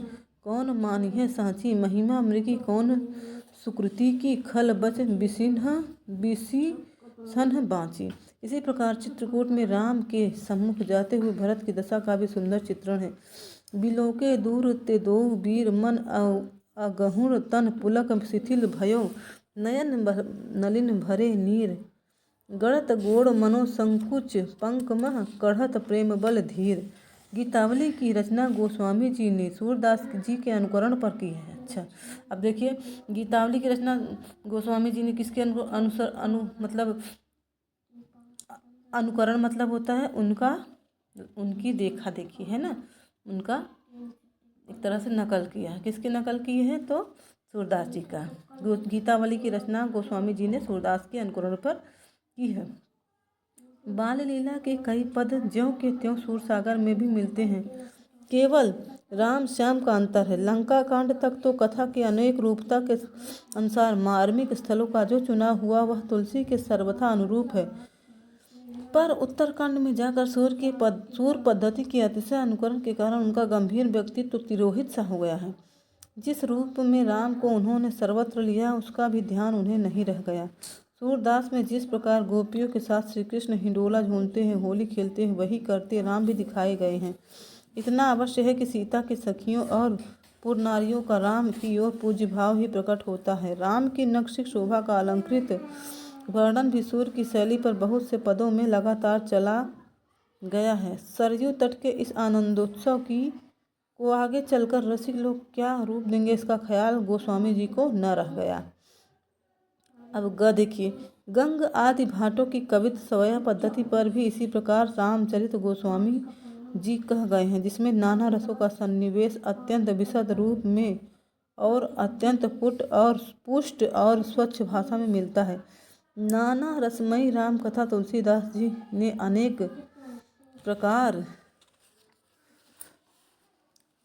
S1: कौन मानी है सांची महिमा मृगी कौन सुकृति की खल बच बिसी सन बाँची। इसी प्रकार चित्रकूट में राम के सम्मुख जाते हुए भरत की दशा का भी सुंदर चित्रण है। बिलोके दूर ते दो वीर मन अगहुण तन पुलक शिथिल भयो नयन नलिन भरे नीर गढ़त गोड़ मनो संकुच पंक मह कढ़त प्रेम बल धीर। गीतावली की रचना गोस्वामी जी ने सूरदास जी के अनुकरण पर की है। अच्छा, अब देखिए गीतावली की रचना गोस्वामी जी ने किसके अनुकरण मतलब होता है उनकी देखा देखी है ना, उनका एक तरह से नकल किया है। किसकी नकल की है तो सूरदास जी का। गीतावली की रचना गोस्वामी जी ने सूरदास के अनुकरण पर की है। बाल लीला के कई पद ज्यों के त्यों सूरसागर में भी मिलते हैं, केवल राम श्याम का अंतर है। लंका कांड तक तो कथा के अनेक रूपता के अनुसार मार्मिक स्थलों का जो चुनाव हुआ वह तुलसी के सर्वथा अनुरूप है, पर उत्तरकांड में जाकर सूर पद्धति के अतिशय अनुकरण के कारण उनका गंभीर व्यक्तित्व तिरोहित सा हो गया है। जिस रूप में राम को उन्होंने सर्वत्र लिया उसका भी ध्यान उन्हें नहीं रह गया। सूरदास में जिस प्रकार गोपियों के साथ श्री कृष्ण हिंडोला झूलते हैं, होली खेलते हैं, वही करते राम भी दिखाए गए हैं। इतना अवश्य है कि सीता के सखियों और पूर्व नारियों का राम की ओर पूज्य भाव ही प्रकट होता है। राम की नक्शिक शोभा का अलंकृत वर्णन भी सूर की शैली पर बहुत से पदों में लगातार चला गया है। सरयू तट के इस आनंदोत्सव को आगे चलकर रसिक लोग क्या रूप देंगे इसका ख्याल गोस्वामी जी को न रह गया। अब देखिए, गंग आदि भाटों की कवित्व सवया पद्धति पर भी इसी प्रकार रामचरित गोस्वामी जी कह गए हैं, जिसमें नाना रसों का सन्निवेश अत्यंत विशद रूप में और अत्यंत पुष्ट और स्वच्छ भाषा में मिलता है। नाना रसमयी राम कथा तुलसीदास जी ने अनेक प्रकार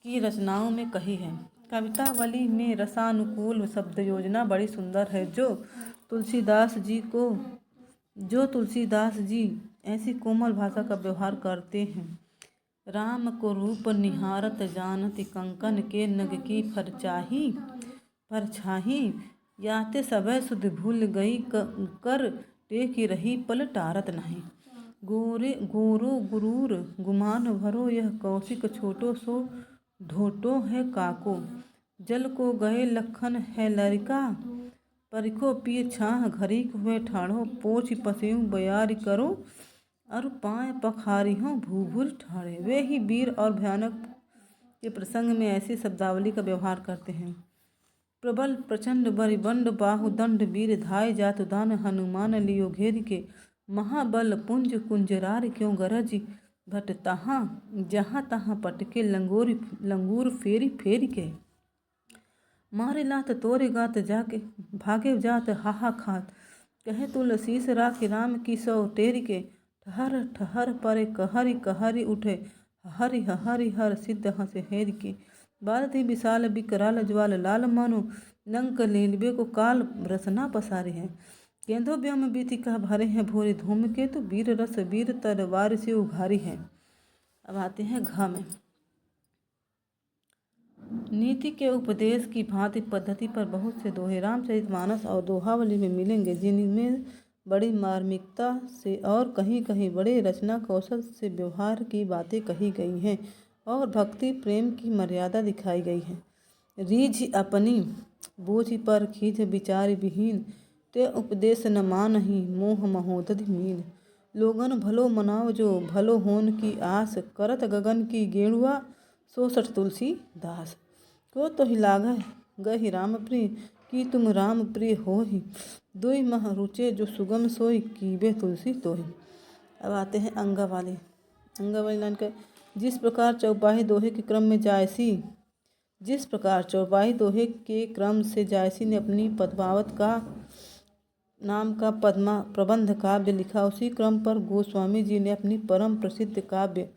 S1: की रचनाओं में कही है। कवितावली में रसानुकूल शब्द योजना बड़ी सुंदर है, जो तुलसीदास जी ऐसी कोमल भाषा का व्यवहार करते हैं। राम को रूप निहारत जानती कंकन के नग की परछाही याते सबै सुध भूल गई कर टेकी रही पल टारत नहीं। गोरो गुरूर गुमान भरो यह कौशिक छोटो सो ढोटो है काको जल को गए लखन है लरिका परिखो पिए छाह घरीक हुए ठाढ़ो पोछ पसेऊ बयारी करो और पाए पखारी हो भूभुर ठाड़े। वे ही वीर और भयानक के प्रसंग में ऐसी शब्दावली का व्यवहार करते हैं। प्रबल प्रचंड बरिबंड बाहुदंड वीर धाय जात दान हनुमान लियो घेर के महाबल पुंज कुंजरार क्यों गरज भट तहाँ जहाँ तहाँ पटके लंगूर फेरी फेरी के मारे लात तोरे गात जाके भागे जात हाहा खात कहे तुलसीस राख राम की सौ टेरी के ठहर ठहर परे कहरी कहरी उठे हरि हरि हर सिद्ध हंसे हेर के बालती विशाल विकराल ज्वाल लाल मानो लंक लीलबे को काल रसना पसारे हैं केंदो व्योम बीतिका भरे हैं भोरे धूम के तो वीर रस वीर तरवार से उघारी है। अब आते हैं घ में। नीति के उपदेश की भांति पद्धति पर बहुत से दोहे रामचरितमानस और दोहावली में मिलेंगे, जिनमें बड़ी मार्मिकता से और कहीं कहीं बड़े रचना कौशल से व्यवहार की बातें कही गई हैं और भक्ति प्रेम की मर्यादा दिखाई गई है। रीझ अपनी बूझ पर खींच विचार विहीन ते उपदेश न मानही मोह महोदधि मीन। लोगन भलो मनाओ जो भलो होन की आस करत गगन की गेणुआ 66 तुलसीदास को तो ही लाग गहि राम प्रिय कि तुम राम प्रिय हो ही, दुई मह रुचे जो सुगम सोई, कीबे तुलसी तोहि। अब आते हैं अंगा वाली लाइन का। जिस प्रकार चौपाई दोहे के क्रम से जायसी ने अपनी पद्मावत का नाम का पद्मा प्रबंध काव्य लिखा, उसी क्रम पर गोस्वामी जी ने अपनी परम प्रसिद्ध काव्य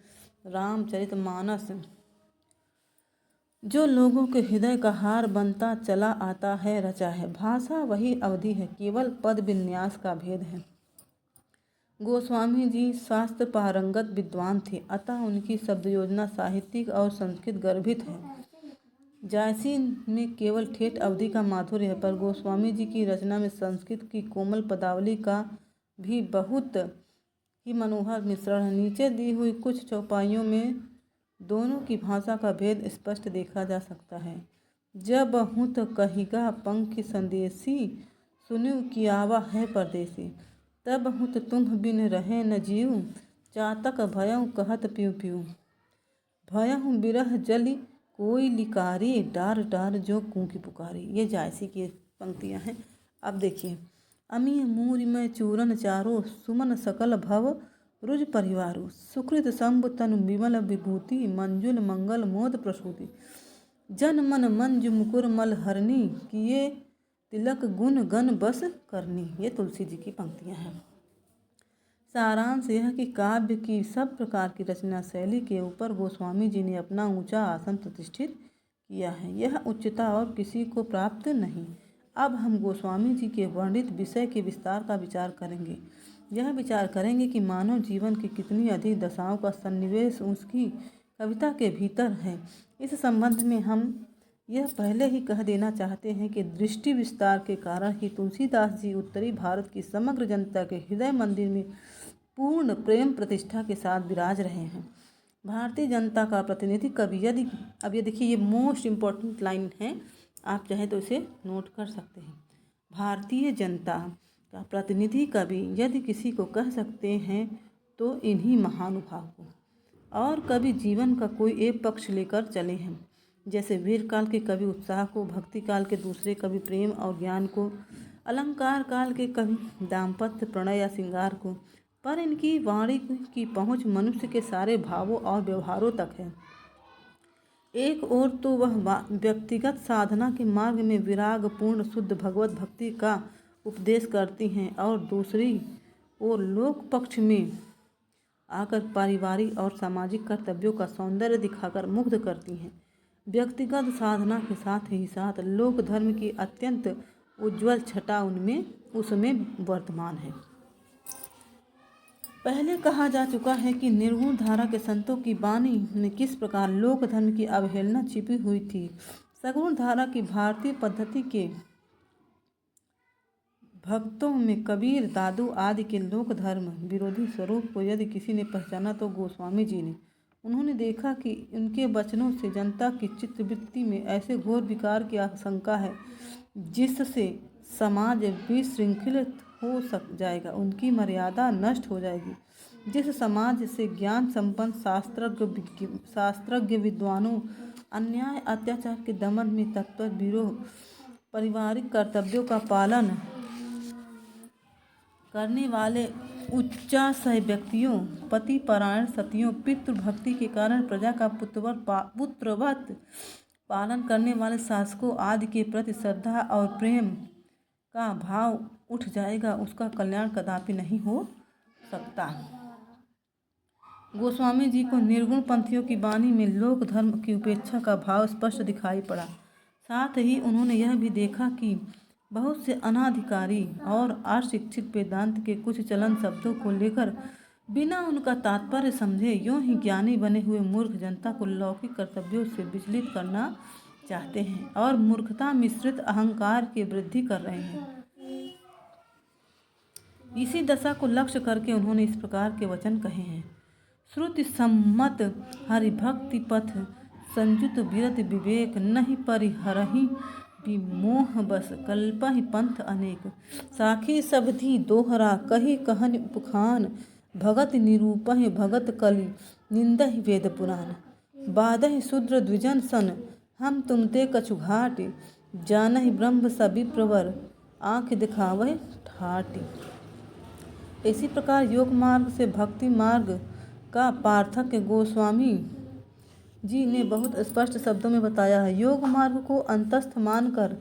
S1: रामचरितमानस, जो लोगों के हृदय का हार बनता चला आता है, रचा है। भाषा वही अवधि है, केवल पद विन्यास का भेद है। गोस्वामी जी शास्त्र पारंगत विद्वान थे, अतः उनकी शब्द योजना साहित्यिक और संस्कृत गर्भित है। जायसी में केवल ठेठ अवधि का माधुर्य है, पर गोस्वामी जी की रचना में संस्कृत की कोमल पदावली का भी बहुत ही मनोहर मिश्रण है। नीचे दी हुई कुछ चौपाइयों में दोनों की भाषा का भेद स्पष्ट देखा जा सकता है। जब हूँ तो कहिगा पंख संदेशी, सुनियो कि आवा है परदेसी। तब हूँ तो तुम बिन रहे न जीव, चातक भयऊ कहत पियू पियू। भयऊ बिरह जलि कोई लिकारी, डार डार जो कूकी पुकारी। ये जायसी की पंक्तियाँ हैं। अब देखिए, अमी मूरि में चूरन चारो, सुमन सकल भव रुज परिवारो। सुकृत शंभु तनु विमल विभूति, मंजुल मंगल मोद प्रसूति। जन मन मंजु मुकुर मल हरनी, किए तिलक गुण गण बस करनी। ये तुलसी जी की पंक्तियाँ हैं। सारांश यह कि काव्य की सब प्रकार की रचना शैली के ऊपर गोस्वामी जी ने अपना ऊंचा आसन प्रतिष्ठित किया है। यह उच्चता और किसी को प्राप्त नहीं। अब हम गोस्वामी जी के वर्णित विषय के विस्तार का विचार करेंगे। यह विचार करेंगे कि मानव जीवन की कितनी अधिक दशाओं का सन्निवेश उसकी कविता के भीतर है। इस संबंध में हम यह पहले ही कह देना चाहते हैं कि दृष्टि विस्तार के कारण ही तुलसीदास जी उत्तरी भारत की समग्र जनता के हृदय मंदिर में पूर्ण प्रेम प्रतिष्ठा के साथ विराज रहे हैं। भारतीय जनता का प्रतिनिधि कवि, यदि अब ये देखिए, ये मोस्ट इम्पॉर्टेंट लाइन है, आप चाहे तो इसे नोट कर सकते हैं। भारतीय जनता का प्रतिनिधि कवि यदि किसी को कह सकते हैं तो इन्हीं महानुभाव को। और कवि जीवन का कोई एक पक्ष लेकर चले हैं, जैसे वीर काल के कवि उत्साह को, भक्ति काल के दूसरे कवि प्रेम और ज्ञान को, अलंकार काल के कवि दाम्पत्य प्रणय या श्रृंगार को। पर इनकी वाणी की पहुँच मनुष्य के सारे भावों और व्यवहारों तक है। एक ओर तो वह व्यक्तिगत साधना के मार्ग में विराग पूर्ण शुद्ध भगवत भक्ति का उपदेश करती हैं, और दूसरी ओर लोक पक्ष में आकर पारिवारिक और सामाजिक कर्तव्यों का सौंदर्य दिखाकर मुग्ध करती हैं। व्यक्तिगत साधना के साथ ही साथ लोक धर्म की अत्यंत उज्ज्वल छटा उसमें वर्तमान है। पहले कहा जा चुका है कि निर्गुण धारा के संतों की वाणी में किस प्रकार लोक धर्म की अवहेलना छिपी हुई थी। सगुण धारा की भारतीय पद्धति के भक्तों में कबीर, दादू आदि के लोक धर्म विरोधी स्वरूप को यदि किसी ने पहचाना तो गोस्वामी जी ने। उन्होंने देखा कि उनके वचनों से जनता की चित्तवृत्ति में ऐसे घोर विकार की आशंका है जिससे समाज विशृंखलित हो जाएगा, उनकी मर्यादा नष्ट हो जाएगी। जिस समाज से ज्ञान संपन्न शास्त्रज्ञ विद्वानों, अन्याय अत्याचार के दमन में तत्पर वीरों, पारिवारिक कर्तव्यों का पालन करने वाले उच्चाशय व्यक्तियों, पतिपरायण सतियों, पितृभक्ति के कारण प्रजा का पुत्रवत पालन करने वाले शासकों आदि के प्रति श्रद्धा और प्रेम का भाव उठ जाएगा, उसका कल्याण कदापि नहीं हो सकता। गोस्वामी जी को निर्गुण पंथियों की वाणी में लोक धर्म की उपेक्षा का भाव स्पष्ट दिखाई पड़ा। साथ ही उन्होंने यह भी देखा कि बहुत से अनाधिकारी और अशिक्षित वेदांत के कुछ चलन शब्दों को लेकर बिना उनका तात्पर्य समझे यूं ही ज्ञानी बने हुए मूर्ख जनता को लौकिक कर्तव्यों से विचलित करना चाहते हैं और मूर्खता मिश्रित अहंकार की वृद्धि कर रहे हैं। इसी दशा को लक्ष्य करके उन्होंने इस प्रकार के वचन कहे हैं। श्रुति सम्मत हरिभक्ति पथ, संयुत विरत विवेक, नहीं परिहरहि विमोह बस, कल्पहि पंथ अनेक। साखी सबधि दोहरा, कही कहन उपखान, भगत निरूपहि भगत कलि, निंदहि वेद पुराण। बादहि शूद्र द्विजन सन, हम तुमते कछु घाट, जानहि ब्रह्म सभी प्रवर, आँख दिखावह ठाटी। इसी प्रकार योग मार्ग से भक्ति मार्ग का पार्थक्य गोस्वामी जी ने बहुत स्पष्ट शब्दों में बताया है। योग मार्ग को अंतस्थ मानकर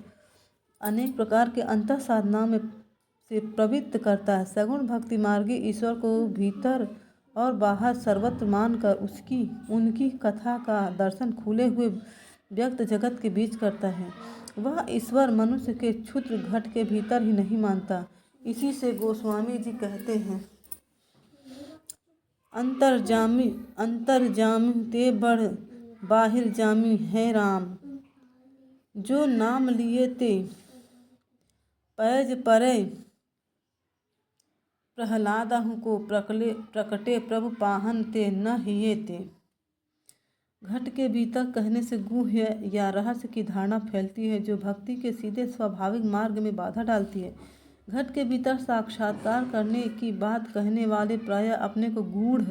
S1: अनेक प्रकार के अंतः साधनाओं में से प्रवृत्त करता है। सगुण भक्ति मार्गी ईश्वर को भीतर और बाहर सर्वत्र मानकर उनकी कथा का दर्शन खुले हुए व्यक्त जगत के बीच करता है। वह ईश्वर मनुष्य के क्षुद्र घट के भीतर ही नहीं मानता। इसी से गोस्वामी जी कहते हैं, अंतर्जामी ते बढ़ बाहिर जामी है राम, जो नाम लिए ते पैज परे प्रहलादहु को प्रकटे प्रभु पाहन ते न हिये ते। घट के भीतर कहने से गुह्य या रहस्य की धारणा फैलती है, जो भक्ति के सीधे स्वाभाविक मार्ग में बाधा डालती है। घट के भीतर साक्षात्कार करने की बात कहने वाले प्रायः अपने को गूढ़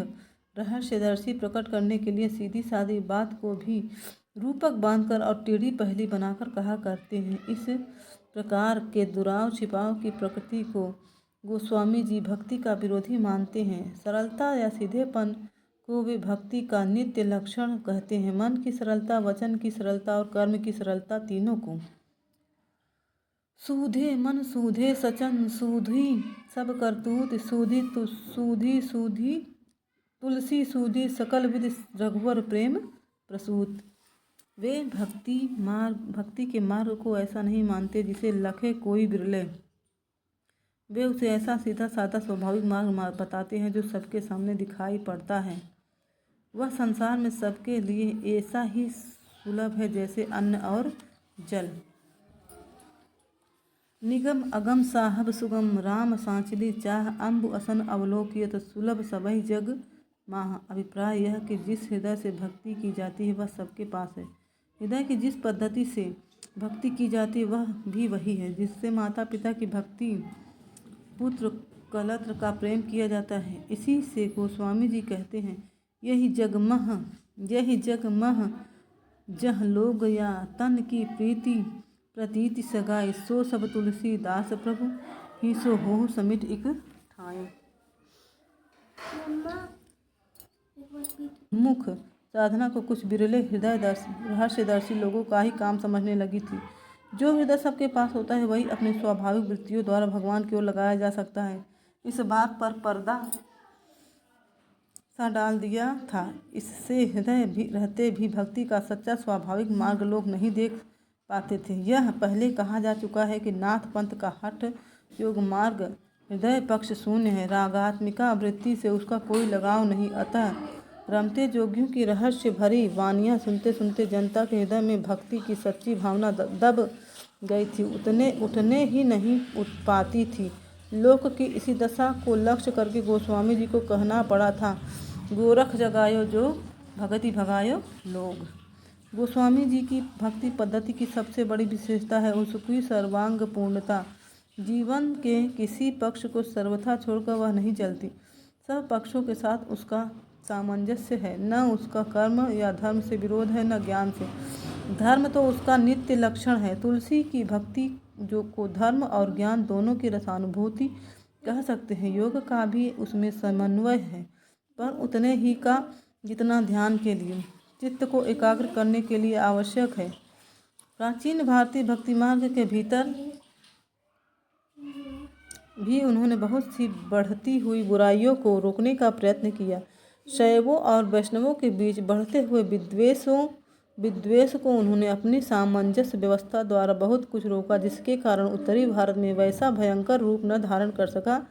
S1: रहस्यदर्शी प्रकट करने के लिए सीधी सादी बात को भी रूपक बांधकर और टेढ़ी पहली बनाकर कहा करते हैं। इस प्रकार के दुराव छिपाव की प्रकृति को गोस्वामी जी भक्ति का विरोधी मानते हैं। सरलता या सीधेपन को वे भक्ति का नित्य लक्षण कहते हैं। मन की सरलता, वचन की सरलता और कर्म की सरलता, तीनों को सूधे मन सूधे सचन सूधी सब करतूत सूधी सूधी तुलसी सूधी सकल विधि रघुवर प्रेम प्रसूत। वे भक्ति के मार्ग को ऐसा नहीं मानते जिसे लखे कोई बिरले। वे उसे ऐसा सीधा साधा स्वाभाविक मार्ग बताते हैं जो सबके सामने दिखाई पड़ता है। वह संसार में सबके लिए ऐसा ही सुलभ है जैसे अन्न और जल। निगम अगम साहब सुगम राम सांचली चाह, अम्बु असन अवलोकियत सुलभ सबहि जग माह। अभिप्राय यह कि जिस हृदय से भक्ति की जाती है वह सबके पास है। हृदय की जिस पद्धति से भक्ति की जाती है वह भी वही है जिससे माता पिता की भक्ति, पुत्र कलत्र का प्रेम किया जाता है। इसी से गोस्वामी जी कहते हैं, यही जग मह जह लोग या तन की प्रीति प्रतीति सगाई, सो सब तुलसी दास प्रभु ही सो हो समिट इक ठाई। मुख साधना को कुछ बिरले रहस्यदर्शी लोगों का ही काम समझने लगी थी। जो हृदय सबके पास होता है वही अपनी स्वाभाविक वृत्तियों द्वारा भगवान की ओर लगाया जा सकता है। इस बात पर पर्दा सा डाल दिया था। इससे हृदय भी रहते भी भक्ति का सच्चा स्वाभाविक मार्ग लोग नहीं देख पाते थे। यह पहले कहा जा चुका है कि नाथ पंथ का हठ योग मार्ग हृदय पक्ष शून्य है। रागात्मिका वृत्ति से उसका कोई लगाव नहीं। अतः रमते जोगियों की रहस्य भरी वानियाँ सुनते सुनते जनता के हृदय में भक्ति की सच्ची भावना दब गई थी, उठने ही नहीं उठ पाती थी। लोक की इसी दशा को लक्ष्य करके गोस्वामी जी को कहना पड़ा था, गोरख जगायो जो भगति भगायो लोग। गोस्वामी जी की भक्ति पद्धति की सबसे बड़ी विशेषता है उसकी सर्वांग पूर्णता। जीवन के किसी पक्ष को सर्वथा छोड़कर वह नहीं चलती। सब पक्षों के साथ उसका सामंजस्य है। न उसका कर्म या धर्म से विरोध है, न ज्ञान से। धर्म तो उसका नित्य लक्षण है। तुलसी की भक्ति जो को धर्म और ज्ञान दोनों की रसानुभूति कह सकते हैं। योग का भी उसमें समन्वय है, पर उतने ही का जितना ध्यान के लिए, चित्त को एकाग्र करने के लिए आवश्यक है। प्राचीन भारतीय भक्ति मार्ग के भीतर भी उन्होंने बहुत सी बढ़ती हुई बुराइयों को रोकने का प्रयत्न किया। शैवों और वैष्णवों के बीच बढ़ते हुए विद्वेष को उन्होंने अपनी सामंजस्य व्यवस्था द्वारा बहुत कुछ रोका, जिसके कारण उत्तरी भारत में वैसा भयंकर रूप न धारण कर सका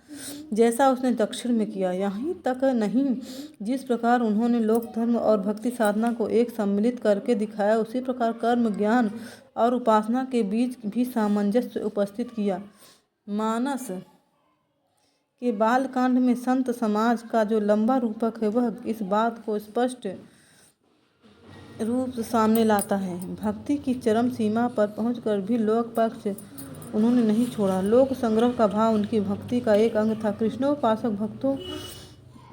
S1: जैसा उसने दक्षिण में किया। यहीं तक नहीं, जिस प्रकार उन्होंने लोक धर्म और भक्ति साधना को एक सम्मिलित करके दिखाया, उसी प्रकार कर्म, ज्ञान और उपासना के बीच भी सामंजस्य उपस्थित किया। मानस के बालकांड में संत समाज का जो लंबा रूपक है वह इस बात को स्पष्ट रूप से सामने लाता है। भक्ति की चरम सीमा पर पहुंचकर भी लोक पक्ष उन्होंने नहीं छोड़ा। लोक संग्रह का भाव उनकी भक्ति का एक अंग था। कृष्णोपासक भक्तों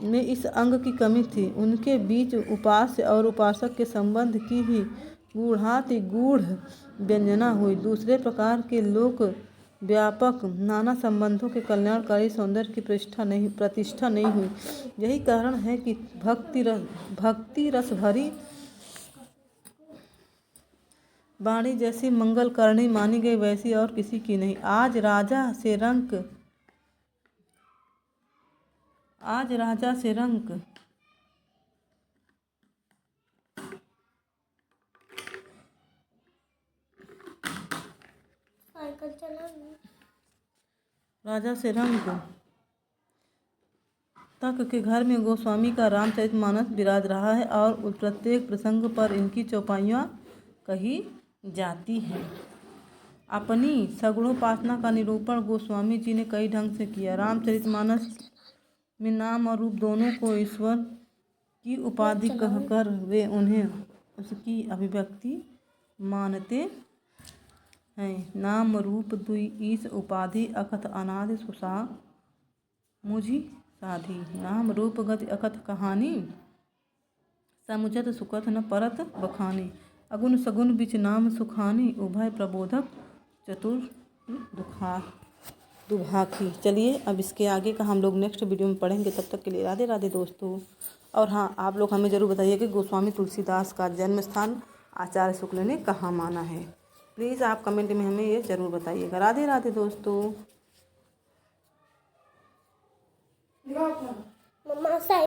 S1: में इस अंग की कमी थी। उनके बीच उपास्य और उपासक के संबंध की ही गूढ़ाति गूढ़ व्यंजना हुई। दूसरे प्रकार के लोक व्यापक नाना संबंधों के कल्याणकारी सौंदर्य की प्रतिष्ठा नहीं हुई। यही कारण है कि भक्ति रस भरी वाणी जैसी मंगल करणी मानी गई वैसी और किसी की नहीं। आज राजा से रंक तक के घर में गोस्वामी का रामचरितमानस विराज रहा है और प्रत्येक प्रसंग पर इनकी चौपाइयाँ कही जाती हैं। अपनी सगुणोपासना का निरूपण गोस्वामी जी ने कई ढंग से किया। रामचरितमानस में नाम और रूप दोनों को ईश्वर की उपाधि कहकर वे उन्हें उसकी अभिव्यक्ति मानते हैं। नाम रूप दुई ईश उपाधि अकथ अनादि सुसा मुझी साधी। नाम रूप गति अकथ कहानी समुझत सुकथ न परत बखानी। अगुण सगुण बिच नाम सुखानी उभय प्रबोधक चतुर दुभाखी। चलिए अब इसके आगे का हम लोग नेक्स्ट वीडियो में पढ़ेंगे। तब तक के लिए राधे राधे दोस्तों। और हाँ, आप लोग हमें ज़रूर बताइए कि गोस्वामी तुलसीदास का जन्म स्थान आचार्य शुक्ल ने कहाँ माना है। प्लीज़ आप कमेंट में हमें ये ज़रूर बताइएगा। राधे राधे दोस्तों।